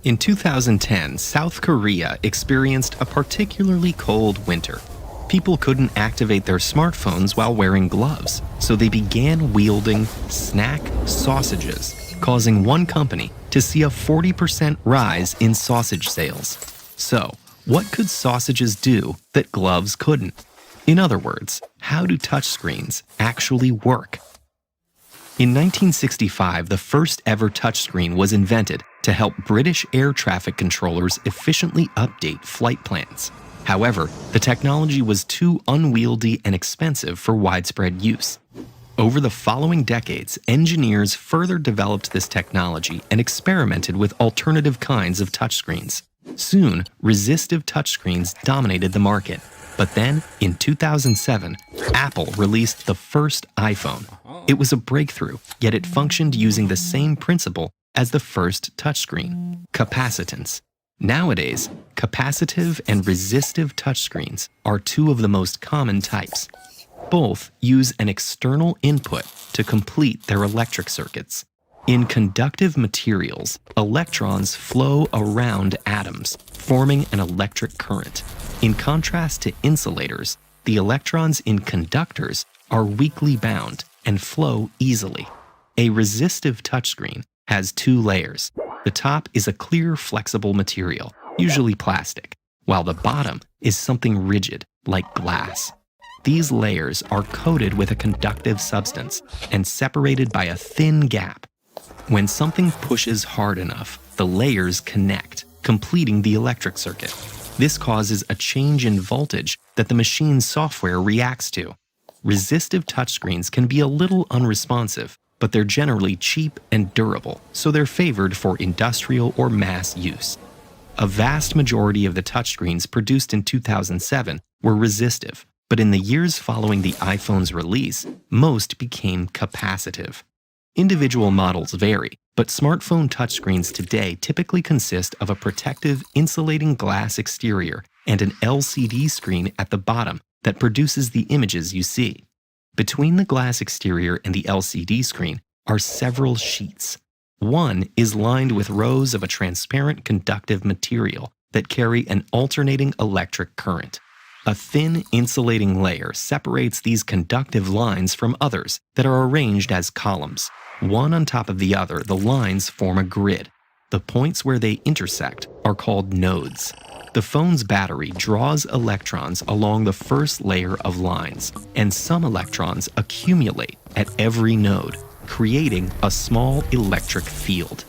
In 2010, South Korea experienced a particularly cold winter. People couldn't activate their smartphones while wearing gloves, so they began wielding snack sausages, causing one company to see a 40% rise in sausage sales. So, what could sausages do that gloves couldn't? In other words, how do touchscreens actually work? In 1965, the first ever touchscreen was invented to help British air traffic controllers efficiently update flight plans. However, the technology was too unwieldy and expensive for widespread use. Over the following decades, engineers further developed this technology and experimented with alternative kinds of touchscreens. Soon, resistive touchscreens dominated the market. But then, in 2007, Apple released the first iPhone. It was a breakthrough, yet it functioned using the same principle as the first touchscreen: capacitance. Nowadays, capacitive and resistive touchscreens are two of the most common types. Both use an external input to complete their electric circuits. In conductive materials, electrons flow around atoms, forming an electric current. In contrast to insulators, the electrons in conductors are weakly bound and flow easily. A resistive touchscreen has two layers. The top is a clear, flexible material, usually plastic, while the bottom is something rigid, like glass. These layers are coated with a conductive substance and separated by a thin gap. When something pushes hard enough, the layers connect, completing the electric circuit. This causes a change in voltage that the machine's software reacts to. Resistive touchscreens can be a little unresponsive, but they're generally cheap and durable, so they're favored for industrial or mass use. A vast majority of the touchscreens produced in 2007 were resistive, but in the years following the iPhone's release, most became capacitive. Individual models vary, but smartphone touchscreens today typically consist of a protective, insulating glass exterior and an LCD screen at the bottom that produces the images you see. Between the glass exterior and the LCD screen are several sheets. One is lined with rows of a transparent conductive material that carry an alternating electric current. A thin insulating layer separates these conductive lines from others that are arranged as columns. One on top of the other, the lines form a grid. The points where they intersect are called nodes. The phone's battery draws electrons along the first layer of lines, and some electrons accumulate at every node, creating a small electric field.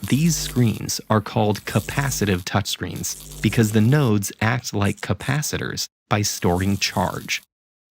These screens are called capacitive touchscreens because the nodes act like capacitors by storing charge.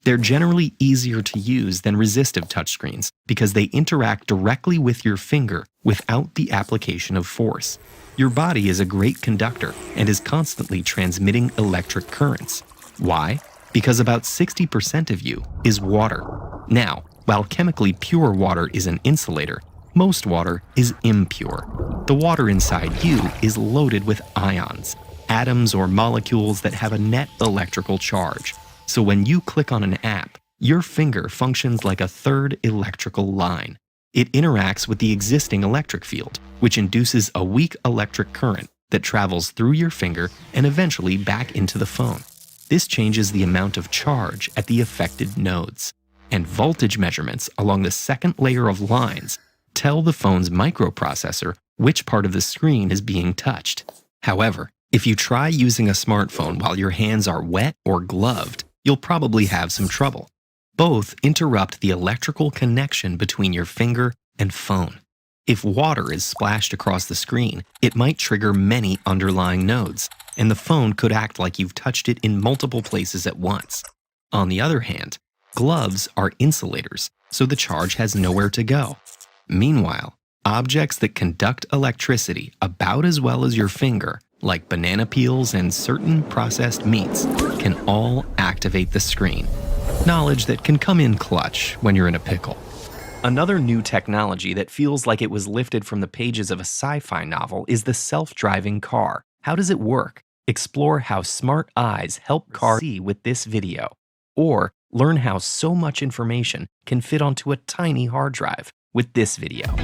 They're generally easier to use than resistive touchscreens because they interact directly with your finger without the application of force. Your body is a great conductor and is constantly transmitting electric currents. Why? Because about 60% of you is water. Now, while chemically pure water is an insulator, most water is impure. The water inside you is loaded with ions, atoms or molecules that have a net electrical charge. So when you click on an app, your finger functions like a third electrical line. It interacts with the existing electric field, which induces a weak electric current that travels through your finger and eventually back into the phone. This changes the amount of charge at the affected nodes. And voltage measurements along the second layer of lines tell the phone's microprocessor which part of the screen is being touched. However, if you try using a smartphone while your hands are wet or gloved, you'll probably have some trouble. Both interrupt the electrical connection between your finger and phone. If water is splashed across the screen, it might trigger many underlying nodes, and the phone could act like you've touched it in multiple places at once. On the other hand, gloves are insulators, so the charge has nowhere to go. Meanwhile, objects that conduct electricity about as well as your finger, like banana peels and certain processed meats, can all activate the screen. Knowledge that can come in clutch when you're in a pickle. Another new technology that feels like it was lifted from the pages of a sci-fi novel is the self-driving car. How does it work? Explore how smart eyes help cars see with this video. Or learn how so much information can fit onto a tiny hard drive with this video.